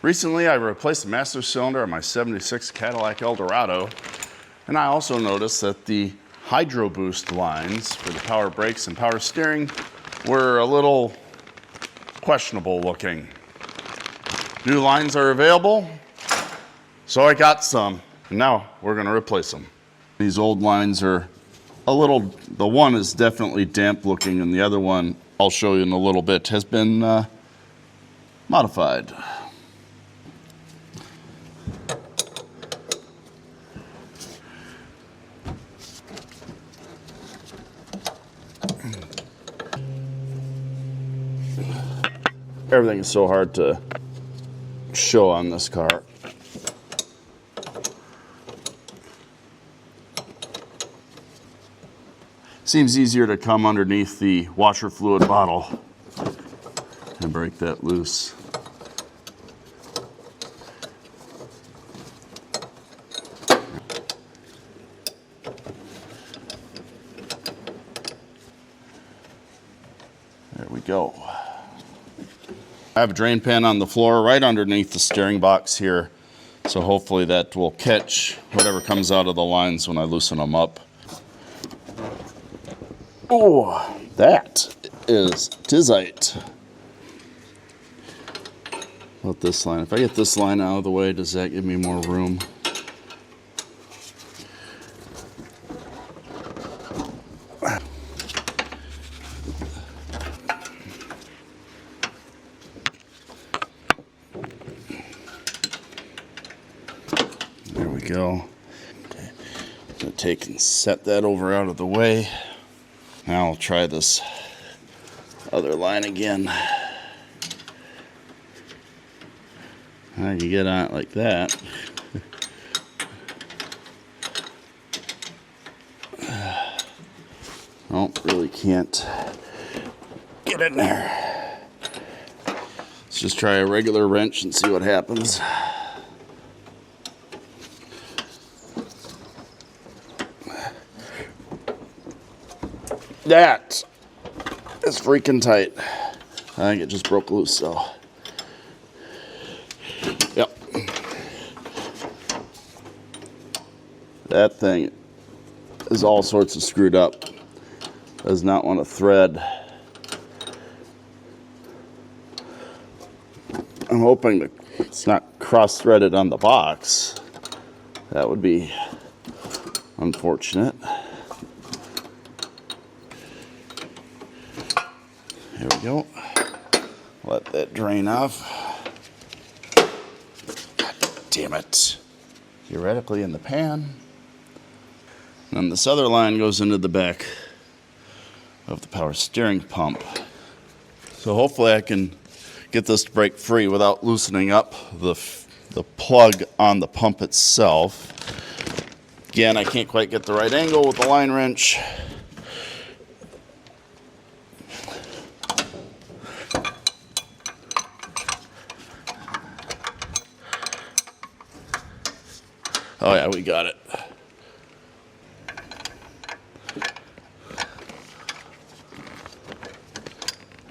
Recently, I replaced the master cylinder on my 76 Cadillac Eldorado, and I also noticed that the Hydro Boost lines for the power brakes and power steering were a little questionable looking. New lines are available, so I got some, and now we're going to replace them. These old lines are a little, the one is definitely damp looking, and the other one, I'll show you in a little bit, has been modified. Everything is so hard to show on this car. Seems easier to come underneath the washer fluid bottle and break that loose. There we go. I have a drain pan on the floor right underneath the steering box here, so hopefully that will catch whatever comes out of the lines when I loosen them up. Oh, that is tizite. About this line. If I get this line out of the way, does that give me more room? There we go. Okay. I'm going to take and set that over out of the way. Now I'll try this other line again. I can get on it like that. Oh, really can't get in there. Let's just try a regular wrench and see what happens. That is freaking tight. I think it just broke loose, so. Yep. That thing is all sorts of screwed up. Does not want to thread. I'm hoping that it's not cross-threaded on the box. That would be unfortunate. There we go. Let that drain off. God damn it. Theoretically in the pan. And then this other line goes into the back of the power steering pump. So hopefully I can get this to break free without loosening up the plug on the pump itself. Again, I can't quite get the right angle with the line wrench. Oh yeah, we got it.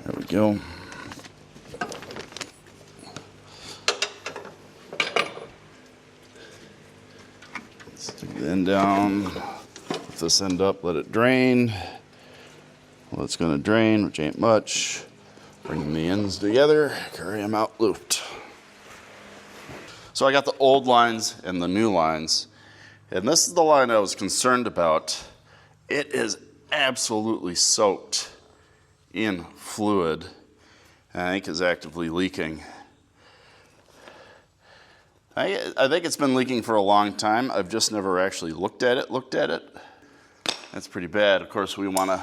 There we go. Stick the end down, lift this end up, let it drain. Well, it's gonna drain, which ain't much. Bring the ends together, carry them out looped. So I got the old lines and the new lines, and this is the line I was concerned about. It is absolutely soaked in fluid, and I think is actively leaking. I think it's been leaking for a long time. I've just never actually looked at it. That's pretty bad. Of course, we want to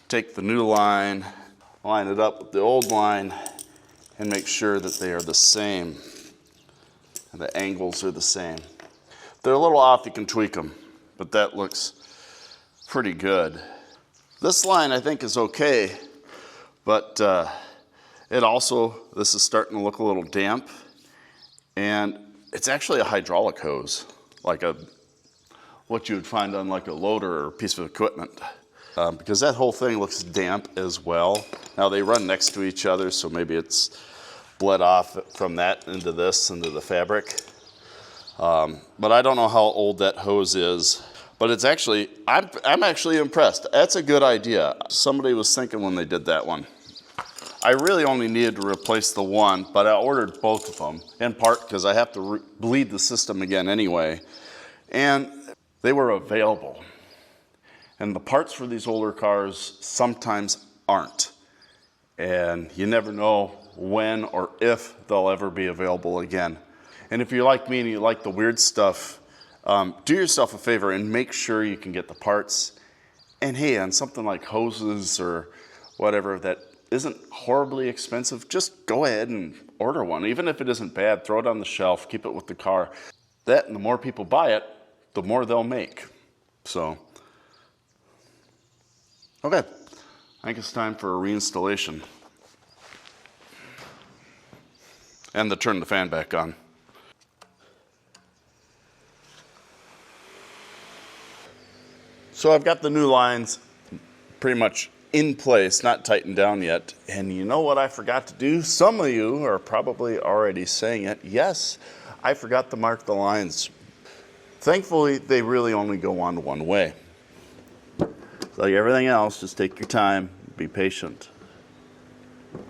take the new line, line it up with the old line, and make sure that they are the same. The angles are the same. They're a little off, you can tweak them, but that looks pretty good. This line I think is okay, but this is starting to look a little damp, and it's actually a hydraulic hose, like what you would find on like a loader or a piece of equipment, because that whole thing looks damp as well. Now they run next to each other, so maybe it's bled off from that into this, into the fabric. But I don't know how old that hose is. But it's actually, I'm actually impressed. That's a good idea. Somebody was thinking when they did that one. I really only needed to replace the one, but I ordered both of them, in part because I have to bleed the system again anyway. And they were available. And the parts for these older cars sometimes aren't. And you never know when or if they'll ever be available again. And if you're like me and you like the weird stuff, do yourself a favor and make sure you can get the parts. And hey, on something like hoses or whatever that isn't horribly expensive, just go ahead and order one. Even if it isn't bad, throw it on the shelf, keep it with the car. That, and the more people buy it, the more they'll make. So, okay, I think it's time for a reinstallation. And to turn the fan back on. So I've got the new lines pretty much in place, not tightened down yet. And you know what I forgot to do? Some of you are probably already saying it. Yes, I forgot to mark the lines. Thankfully, they really only go on one way. Like everything else, just take your time, be patient.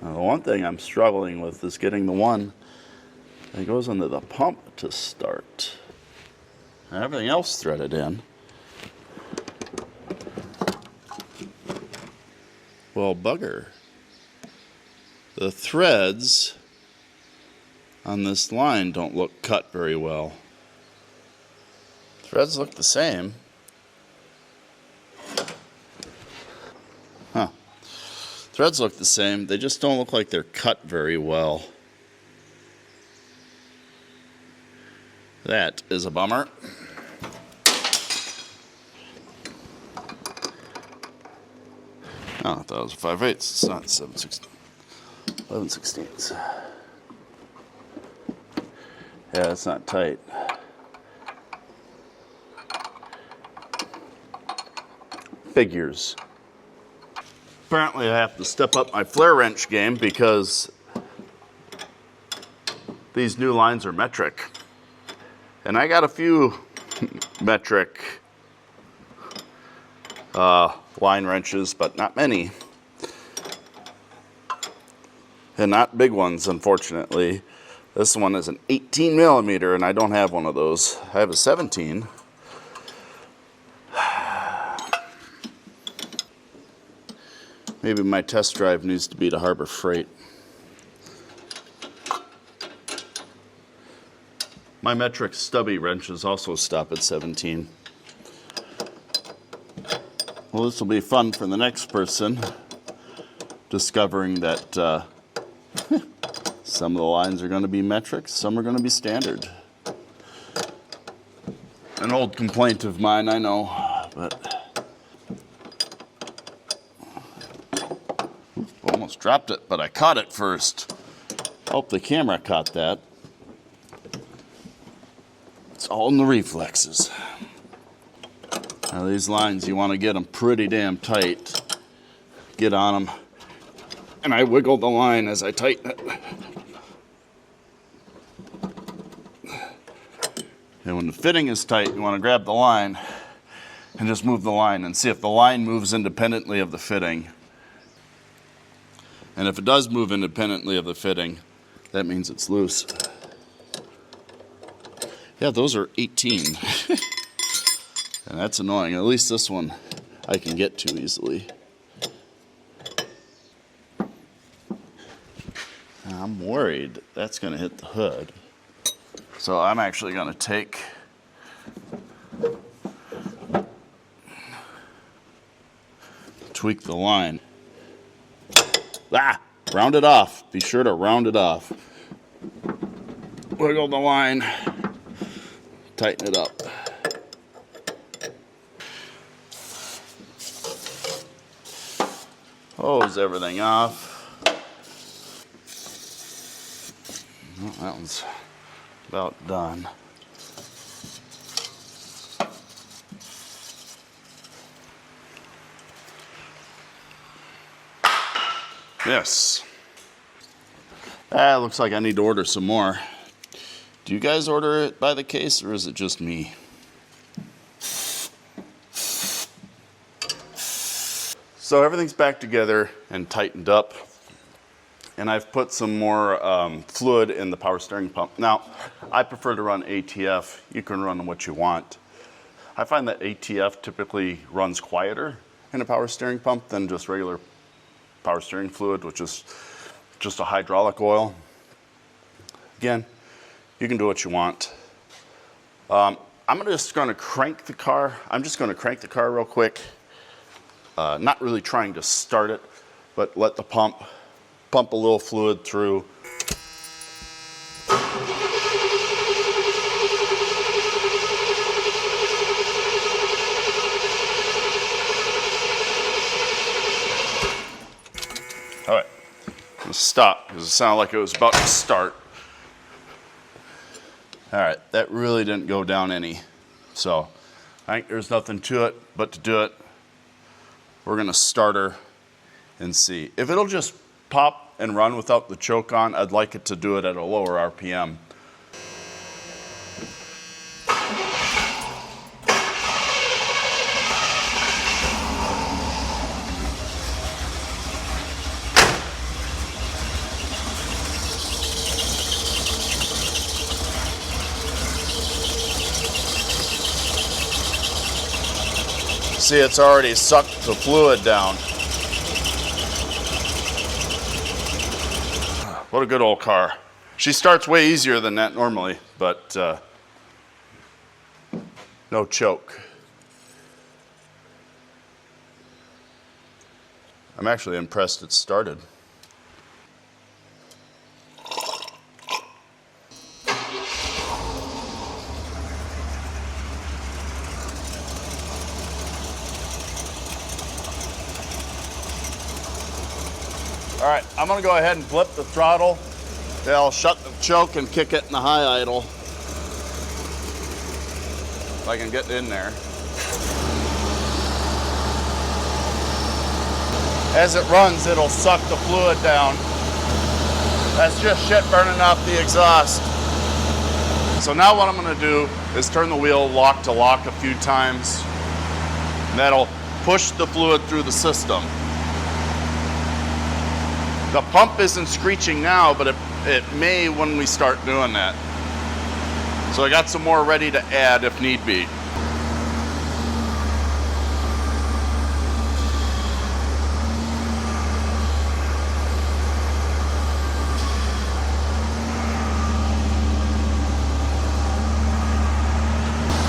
Now, the one thing I'm struggling with is getting the one that goes into the pump to start. And everything else threaded in. Well, bugger. The threads on this line don't look cut very well. Threads look the same. Huh. Threads look the same, they just don't look like they're cut very well. That is a bummer. Oh, I thought it was 5/8. It's not 7/16. 11/16. Yeah, it's not tight. Figures. Apparently I have to step up my flare wrench game because these new lines are metric. And I got a few metric line wrenches, but not many. And not big ones, unfortunately. This one is an 18 millimeter, and I don't have one of those. I have a 17. Maybe my test drive needs to be to Harbor Freight. My metric stubby wrenches also stop at 17. Well, this will be fun for the next person, discovering that some of the lines are going to be metric, some are going to be standard. An old complaint of mine, I know, but almost dropped it, but I caught it first. Hope the camera caught that. It's all in the reflexes. Now these lines, you want to get them pretty damn tight. Get on them. And I wiggle the line as I tighten it. And when the fitting is tight, you want to grab the line and just move the line and see if the line moves independently of the fitting. And if it does move independently of the fitting, that means it's loose. Yeah, those are 18. And that's annoying. At least this one I can get to easily. I'm worried that's going to hit the hood. So I'm actually going to take tweak the line. Round it off. Be sure to round it off. Wiggle the line. Tighten it up. Hose everything off. Well, that one's about done. Yes. Looks like I need to order some more. Do you guys order it by the case, or is it just me? So everything's back together and tightened up. And I've put some more fluid in the power steering pump. Now, I prefer to run ATF. You can run what you want. I find that ATF typically runs quieter in a power steering pump than just regular power steering fluid, which is just a hydraulic oil. Again, you can do what you want. I'm just going to crank the car. I'm just going to crank the car real quick. Not really trying to start it, but let the pump a little fluid through. All right, let's stop because it sounded like it was about to start. All right, that really didn't go down any. So I think there's nothing to it but to do it. We're gonna start her and see. If it'll just pop and run without the choke on, I'd like it to do it at a lower RPM. See, it's already sucked the fluid down. What a good old car. She starts way easier than that normally, but no choke. I'm actually impressed it started. All right, I'm gonna go ahead and flip the throttle. Yeah, I'll shut the choke and kick it in the high idle. If I can get in there. As it runs, it'll suck the fluid down. That's just shit burning off the exhaust. So now what I'm gonna do is turn the wheel lock to lock a few times. And that'll push the fluid through the system. The pump isn't screeching now, but it may when we start doing that. So I got some more ready to add if need be.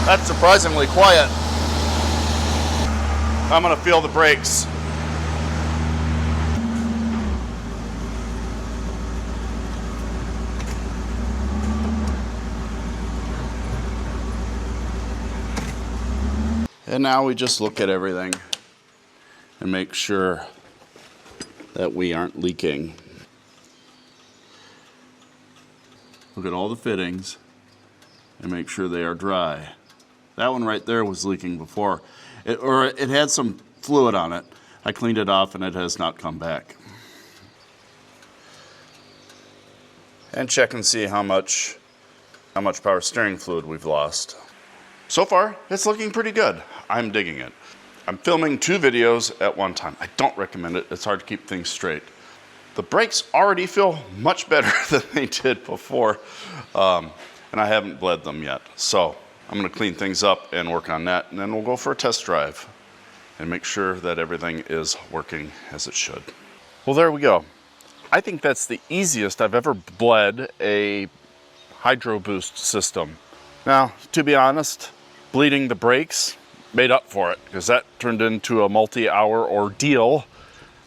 That's surprisingly quiet. I'm gonna feel the brakes. And now we just look at everything and make sure that we aren't leaking. Look at all the fittings and make sure they are dry. That one right there was leaking before. It had some fluid on it. I cleaned it off and it has not come back. And check and see how much power steering fluid we've lost. So far, it's looking pretty good. I'm digging it. I'm filming 2 videos at one time. I don't recommend it. It's hard to keep things straight. The brakes already feel much better than they did before, and I haven't bled them yet. So I'm gonna clean things up and work on that, and then we'll go for a test drive and make sure that everything is working as it should. Well, there we go. I think that's the easiest I've ever bled a hydro boost system. Now, to be honest, bleeding the brakes made up for it because that turned into a multi-hour ordeal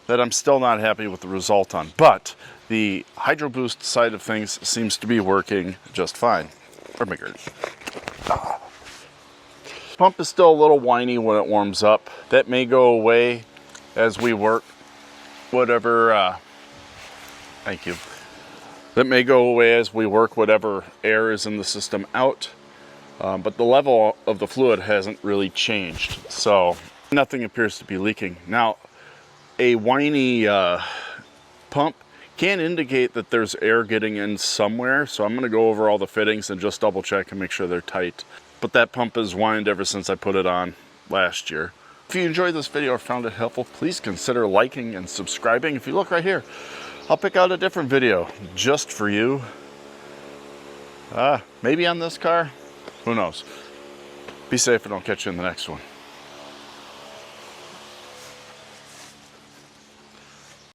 that I'm still not happy with the result on. But the hydro boost side of things seems to be working just fine. Pump is still a little whiny when it warms up. That may go away as we work whatever, thank you. That may go away as we work whatever air is in the system out. But the level of the fluid hasn't really changed, so nothing appears to be leaking. Now, a whiny pump can indicate that there's air getting in somewhere, so I'm going to go over all the fittings and just double check and make sure they're tight. But that pump has whined ever since I put it on last year. If you enjoyed this video or found it helpful, please consider liking and subscribing. If you look right here, I'll pick out a different video just for you. Maybe on this car, who knows. Be safe and I'll catch you in the next one.